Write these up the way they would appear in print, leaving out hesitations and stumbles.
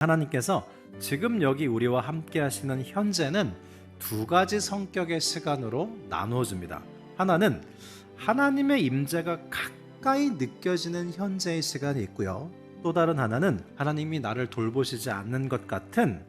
하나님께서 지금 여기 우리와 함께 하시는 현재는 두 가지 성격의 시간으로 나누어집니다. 하나는 하나님의 임재가 가까이 느껴지는 현재의 시간이 있고요. 또 다른 하나는 하나님이 나를 돌보시지 않는 것 같은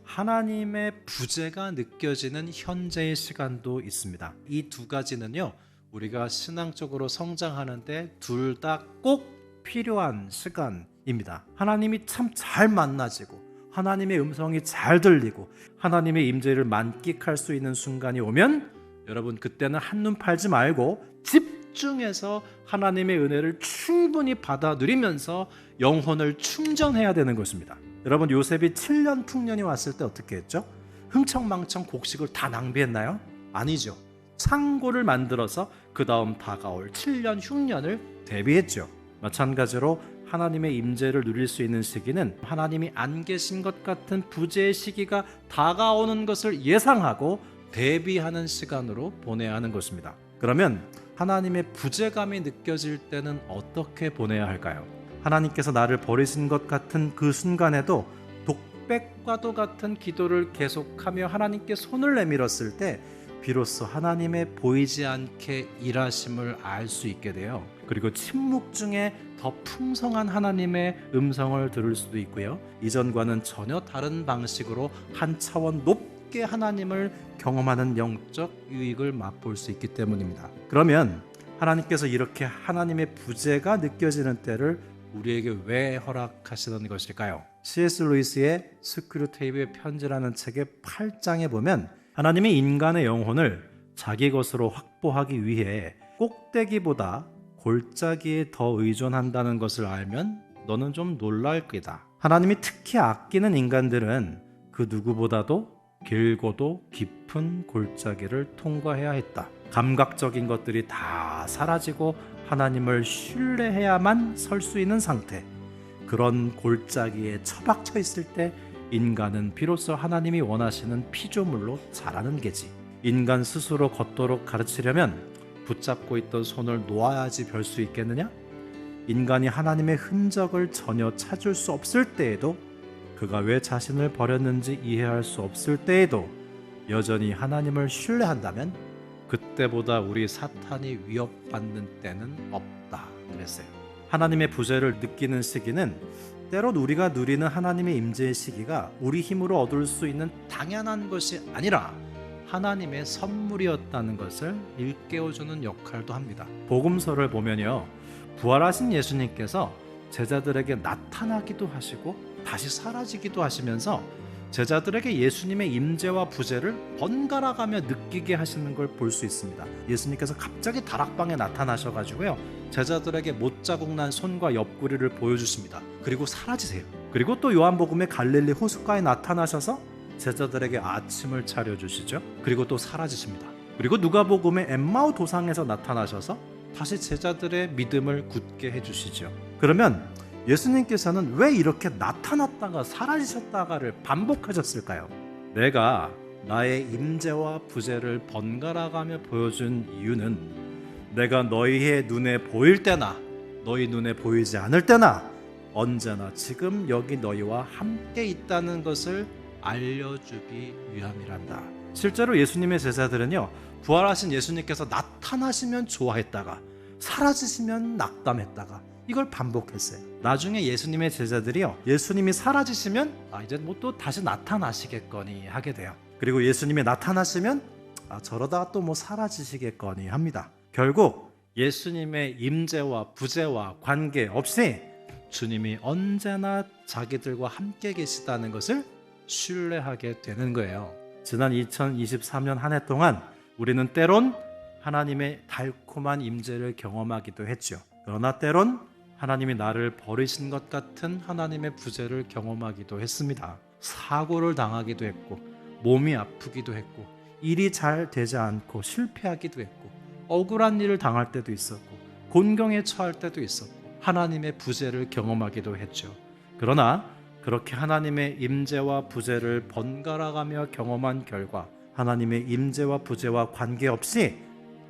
하나님의 부재가 느껴지는 현재의 시간도 있습니다. 이 두 가지는요, 우리가 신앙적으로 성장하는데 둘 다 꼭 필요한 시간입니다. 하나님이 참 잘 만나지고 하나님의 음성이 잘 들리고 하나님의 임재를 만끽할 수 있는 순간이 오면 여러분, 그때는 한눈 팔지 말고 집중해서 하나님의 은혜를 충분히 받아 누리면서 영혼을 충전해야 되는 것입니다. 여러분, 요셉이 7년 풍년이 왔을 때 어떻게 했죠? 흥청망청 곡식을 다 낭비했나요? 아니죠. 창고를 만들어서 그 다음 다가올 7년 흉년을 대비했죠. 마찬가지로 하나님의 임재를 누릴 수 있는 시기는 하나님이 안 계신 것 같은 부재의 시기가 다가오는 것을 예상하고 대비하는 시간으로 보내야 하는 것입니다. 그러면 하나님의 부재감이 느껴질 때는 어떻게 보내야 할까요? 하나님께서 나를 버리신 것 같은 그 순간에도 독백과도 같은 기도를 계속하며 하나님께 손을 내밀었을 때 비로소 하나님의 보이지 않게 일하심을 알 수 있게 돼요. 그리고 침묵 중에 더 풍성한 하나님의 음성을 들을 수도 있고요. 이전과는 전혀 다른 방식으로 한 차원 높게 하나님을 경험하는 영적 유익을 맛볼 수 있기 때문입니다. 그러면 하나님께서 이렇게 하나님의 부재가 느껴지는 때를 우리에게 왜 허락하시는 것일까요? C.S. 루이스의 스크류테이프의 편지라는 책의 8장에 보면 하나님이 인간의 영혼을 자기 것으로 확보하기 위해 꼭대기보다 골짜기에 더 의존한다는 것을 알면 너는 좀 놀랄 거다. 하나님이 특히 아끼는 인간들은 그 누구보다도 길고도 깊은 골짜기를 통과해야 했다. 감각적인 것들이 다 사라지고 하나님을 신뢰해야만 설 수 있는 상태. 그런 골짜기에 처박혀 있을 때 인간은 비로소 하나님이 원하시는 피조물로 자라는 게지. 인간 스스로 걷도록 가르치려면 붙잡고 있던 손을 놓아야지 별 수 있겠느냐? 인간이 하나님의 흔적을 전혀 찾을 수 없을 때에도, 그가 왜 자신을 버렸는지 이해할 수 없을 때에도 여전히 하나님을 신뢰한다면 그때보다 우리 사탄이 위협받는 때는 없다 그랬어요. 하나님의 부재를 느끼는 시기는 때론 우리가 누리는 하나님의 임재의 시기가 우리 힘으로 얻을 수 있는 당연한 것이 아니라 하나님의 선물이었다는 것을 일깨워주는 역할도 합니다. 복음서를 보면요, 부활하신 예수님께서 제자들에게 나타나기도 하시고 다시 사라지기도 하시면서 제자들에게 예수님의 임재와 부재를 번갈아가며 느끼게 하시는 걸 볼 수 있습니다. 예수님께서 갑자기 다락방에 나타나셔가지고요, 제자들에게 못자국 난 손과 옆구리를 보여주십니다. 그리고 사라지세요. 그리고 또 요한복음의 갈릴리 호숫가에 나타나셔서 제자들에게 아침을 차려주시죠. 그리고 또 사라지십니다. 그리고 누가복음의 엠마오 도상에서 나타나셔서 다시 제자들의 믿음을 굳게 해주시죠. 그러면 예수님께서는 왜 이렇게 나타났다가 사라지셨다가를 반복하셨을까요? 내가 나의 임재와 부재를 번갈아가며 보여준 이유는 내가 너희의 눈에 보일 때나 너희 눈에 보이지 않을 때나 언제나 지금 여기 너희와 함께 있다는 것을 알려주기 위함이란다. 실제로 예수님의 제자들은요, 부활하신 예수님께서 나타나시면 좋아했다가 사라지시면 낙담했다가 이걸 반복했어요. 나중에 예수님의 제자들이요, 예수님이 사라지시면 이제 뭐 또 다시 나타나시겠거니 하게 돼요. 그리고 예수님이 나타나시면 저러다가 또 뭐 사라지시겠거니 합니다. 결국 예수님의 임재와 부재와 관계없이 주님이 언제나 자기들과 함께 계시다는 것을 신뢰하게 되는 거예요. 지난 2023년 한 해 동안 우리는 때론 하나님의 달콤한 임재를 경험하기도 했죠. 그러나 때론 하나님이 나를 버리신 것 같은 하나님의 부재를 경험하기도 했습니다. 사고를 당하기도 했고, 몸이 아프기도 했고, 일이 잘 되지 않고 실패하기도 했고, 억울한 일을 당할 때도 있었고, 곤경에 처할 때도 있었고, 하나님의 부재를 경험하기도 했죠. 그러나 그렇게 하나님의 임재와 부재를 번갈아가며 경험한 결과 하나님의 임재와 부재와 관계없이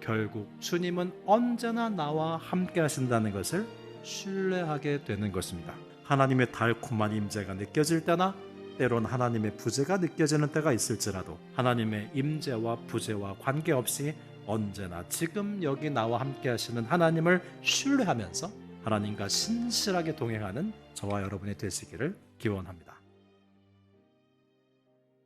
결국 주님은 언제나 나와 함께 하신다는 것을 신뢰하게 되는 것입니다. 하나님의 달콤한 임재가 느껴질 때나 때론 하나님의 부재가 느껴지는 때가 있을지라도 하나님의 임재와 부재와 관계없이 언제나 지금 여기 나와 함께 하시는 하나님을 신뢰하면서 하나님과 신실하게 동행하는 저와 여러분이 되시기를 기원합니다.